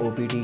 OPD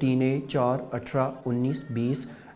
3A, 4, 18, 19, 20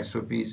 SOPs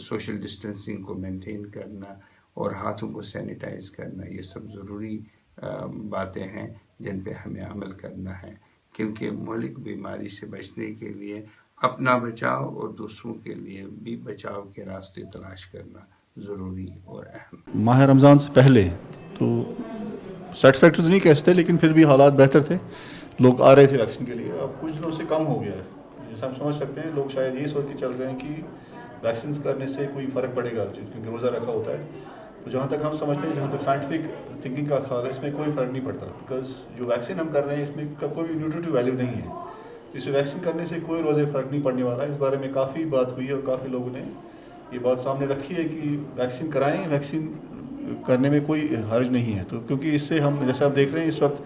social distancing کو maintain کرنا اور ہاتھوں کو سینیٹائز کرنا، یہ سب ضروری باتیں ہیں جن پہ ہمیں عمل کرنا ہے، کیونکہ مہلک بیماری سے بچنے کے لیے اپنا بچاؤ اور دوسروں کے لیے بھی بچاؤ کے راستے تلاش کرنا ضروری اور اہم۔ ماہ رمضان سے پہلے تو سیٹسفیکٹری تو نہیں کہہ سکتے، لیکن پھر بھی حالات بہتر تھے، لوگ آ رہے تھے ویکسین کے لیے۔ اب کچھ دنوں سے کم ہو گیا ہے، جیسا ہم سمجھ سکتے ہیں، لوگ شاید یہ سوچ کے چل رہے ہیں کہ ویکسینس کرنے سے کوئی فرق پڑے گا، کیونکہ روزہ رکھا ہوتا ہے۔ تو جہاں تک ہم سمجھتے ہیں، جہاں تک سائنٹیفک تھنکنگ کا خیال ہے، اس میں کوئی فرق نہیں پڑتا، بیکاز جو ویکسین ہم کر رہے ہیں اس میں کوئی نیوٹریٹو ویلیو نہیں ہے، تو اسے ویکسین کرنے سے کوئی روزے فرق نہیں پڑنے والا ہے۔ اس بارے میں کافی بات ہوئی ہے اور کافی لوگوں نے یہ بات سامنے رکھی ہے کہ ویکسین کرائیں، ویکسین کرنے میں کوئی حرج نہیں ہے، تو کیونکہ اس سے ہم جیسے آپ دیکھ رہے ہیں اس وقت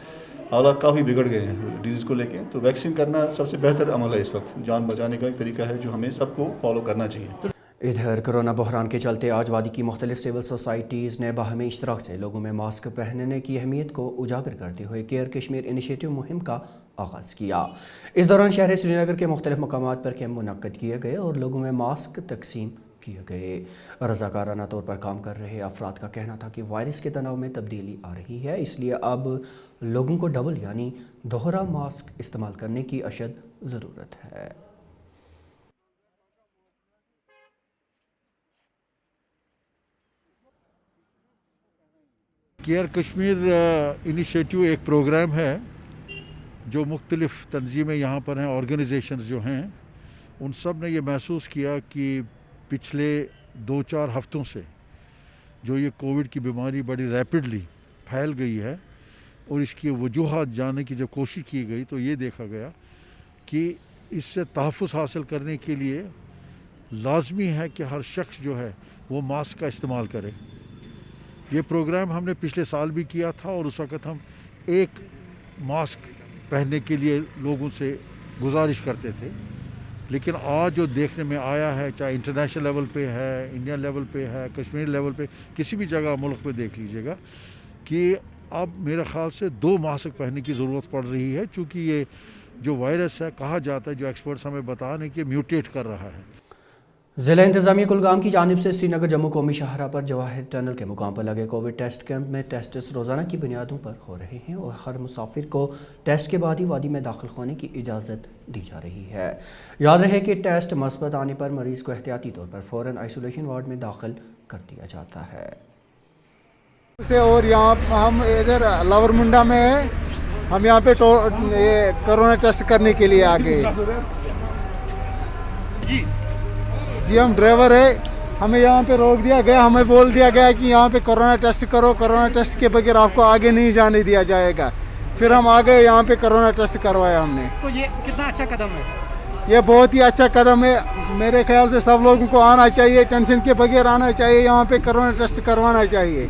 حالات کافی بگڑ گئے ہیں ڈیزیز کو لے کے، تو ویکسین کرنا سب سے بہتر عمل ہے، اس وقت جان بچانے کا ایک طریقہ ہے جو ہمیں سب کو فالو کرنا چاہیے۔ ادھر کرونا بحران کے چلتے آج وادی کی مختلف سول سوسائٹیز نے باہمی اشتراک سے لوگوں میں ماسک پہننے کی اہمیت کو اجاگر کرتے ہوئے کیئر کشمیر انیشیٹو مہم کا آغاز کیا۔ اس دوران شہر سری نگر کے مختلف مقامات پر کیمپ منعقد کیے گئے اور لوگوں میں ماسک تقسیم کیے گئے۔ رضاکارانہ طور پر کام کر رہے افراد کا کہنا تھا کہ وائرس کے تناؤ میں تبدیلی آ رہی ہے، اس لیے اب لوگوں کو ڈبل یعنی دوہرا ماسک استعمال کرنے کی اشد ضرورت ہے۔ کیئر کشمیر انیشیٹو ایک پروگرام ہے جو مختلف تنظیمیں یہاں پر ہیں، آرگنائزیشنز جو ہیں، ان سب نے یہ محسوس کیا کہ پچھلے 2-4 ہفتوں سے جو یہ کووڈ کی بیماری بڑی ریپڈلی پھیل گئی ہے اور اس کی وجوہات جاننے کی جب کوشش کی گئی تو یہ دیکھا گیا کہ اس سے تحفظ حاصل کرنے کے لیے لازمی ہے کہ ہر شخص جو ہے وہ ماسک کا استعمال کرے۔ یہ پروگرام ہم نے پچھلے سال بھی کیا تھا اور اس وقت ہم ایک ماسک پہننے کے لیے لوگوں سے گزارش کرتے تھے، لیکن آج جو دیکھنے میں آیا ہے، چاہے انٹرنیشنل لیول پہ ہے، انڈین لیول پہ ہے، کشمیر لیول پہ، کسی بھی جگہ ملک پہ دیکھ لیجیے گا کہ اب میرے خیال سے 2 ماسک پہننے کی ضرورت پڑ رہی ہے، چونکہ یہ جو وائرس ہے کہا جاتا ہے، جو ایکسپرٹس ہمیں بتا رہے ہیں کہ میوٹیٹ کر رہا ہے۔ ضلع انتظامیہ کلگام کی جانب سے سری نگر جموں قومی شاہراہ پر جواہر ٹنل کے مقام پر لگے کووڈ ٹیسٹ کیمپ میں ٹیسٹس روزانہ کی بنیادوں پر ہو رہے ہیں اور ہر مسافر کو ٹیسٹ کے بعد ہی وادی میں داخل ہونے کی اجازت دی جا رہی ہے۔ یاد رہے کہ ٹیسٹ مثبت آنے پر مریض کو احتیاطی طور پر فوراً آئسولیشن وارڈ میں داخل کر دیا جاتا ہے۔ اور یہاں ہم ادھر لاور منڈا میں ہیں، ہم یہاں پہ کرونا ٹیسٹ کرنے کے لیے آ گئے۔ جی ہم ڈرائیور ہے، ہمیں یہاں پہ روک دیا گیا، ہمیں بول دیا گیا کہ یہاں پہ کرونا ٹیسٹ کرو، کرونا ٹیسٹ کے بغیر آپ کو آگے نہیں جانے دیا جائے گا۔ پھر ہم آ گئے، یہاں پہ کرونا ٹیسٹ کروایا ہم نے۔ تو یہ کتنا اچھا قدم ہے؟ یہ بہت ہی اچھا قدم ہے، میرے خیال سے سب لوگوں کو آنا چاہیے، ٹینشن کے بغیر آنا چاہیے، یہاں پہ کرونا ٹیسٹ کروانا چاہیے۔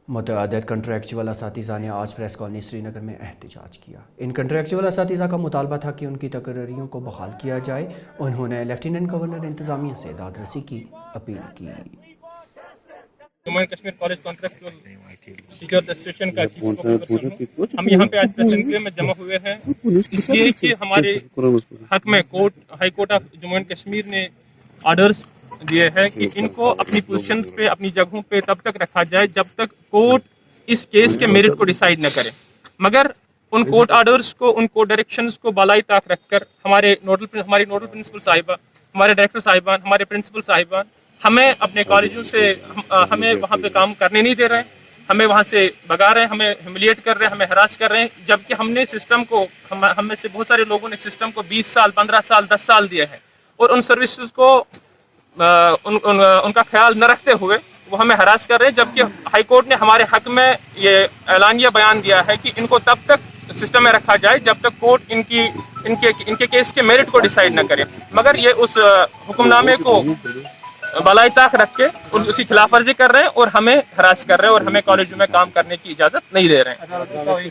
متعدد کنٹریکچول اساتذہ نے آج پریس کالونی سری نگر میں احتجاج کیا۔ ان کنٹریکچول اساتذہ کا مطالبہ تھا کہ ان کی تقرریوں کو بحال کیا جائے۔ انہوں نے لیفٹیننٹ گورنر انتظامیہ سے داد رسی کی اپیل کی۔ Jammu and Kashmir college contractual teachers association کا چیف اسپوکس پرسن ہوں۔ ہم یہاں پہ آج پریس انکویری میں جمع ہوئے ہیں اس لیے کہ ہمارے حق میں high court of Jammu and Kashmir نے آرڈرز دیے ہیں کہ ان کو اپنی پوزیشنز پہ، اپنی جگہوں پہ تب تک رکھا جائے جب تک کورٹ اس کیس کے میرٹ کو ڈیسائیڈ نہ کرے، مگر ان کورٹ آرڈرز کو، ان کو ڈائریکشنز کو بالائی طاق رکھ کر ہماری نوڈل پرنسپل صاحبہ، ہمارے ڈائریکٹر صاحبان، ہمارے پرنسپل صاحبان ہمیں اپنے کالجوں سے ہمیں وہاں پہ کام کرنے نہیں دے رہے ہیں، ہمیں وہاں سے بگا رہے ہیں، ہمیں ہیوملیٹ کر رہے ہیں، ہمیں ہراس کر رہے ہیں، جبکہ ہم نے سسٹم کو، ہم میں سے بہت سارے لوگوں نے سسٹم کو 20 سال 15 سال 10 سال دیے ہیں اور ان سروسز کو ان کا خیال نہ رکھتے ہوئے وہ ہمیں ہراس کر رہے ہیں، جبکہ ہائی کورٹ نے ہمارے حق میں یہ اعلانیہ بیان دیا ہے کہ ان کو تب تک سسٹم میں رکھا جائے جب تک کورٹ ان کے کیس کے میرٹ کو ڈیسائیڈ نہ کرے، مگر یہ اس حکم نامے کو بالائی طاق رکھ کے اسی خلاف ورزی کر رہے ہیں اور ہمیں ہراس کر رہے ہیں اور ہمیں کالجوں میں کام کرنے کی اجازت نہیں دے رہے ہیں۔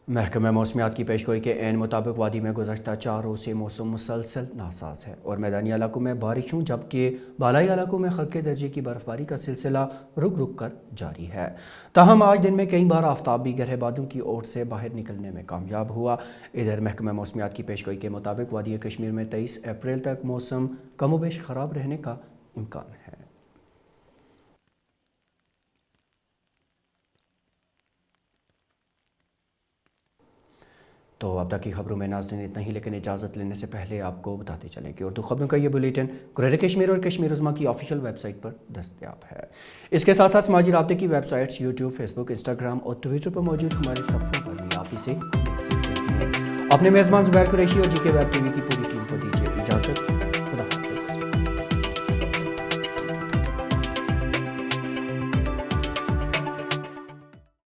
محکمہ موسمیات کی پیشگوئی کے عین مطابق وادی میں گزشتہ 4 روز سے موسم مسلسل ناساز ہے اور میدانی علاقوں میں بارشوں جبکہ بالائی علاقوں میں خلق درجے کی برفباری کا سلسلہ رک رک کر جاری ہے۔ تاہم آج دن میں کئی بار آفتاب بھی گہرے بادلوں کی اوٹ سے باہر نکلنے میں کامیاب ہوا۔ ادھر محکمہ موسمیات کی پیشگوئی کے مطابق وادی کشمیر میں 23 اپریل تک موسم کم و بیش خراب رہنے کا امکان ہے۔ تو اب تک کی خبروں میں ناظرین اتنا ہی، لیکن اجازت لینے سے پہلے آپ کو بتاتے چلیں کہ اردو خبروں کا یہ بلیٹن قرآن کشمیر اور کشمیر عظمیٰ کی آفیشیل ویب سائٹ پر دستیاب ہے۔ اس کے ساتھ ساتھ سماجی رابطے کی ویب سائٹس یوٹیوب، فیس بک، انسٹاگرام اور ٹویٹر پر موجود ہمارے صفحوں پر بھی آپ اسے دیکھ سکتے ہیں۔ اپنے میزبان زبیر قریشی اور جی کے ویب ٹی وی کی پوری ٹیم کو دیجیے اجازت۔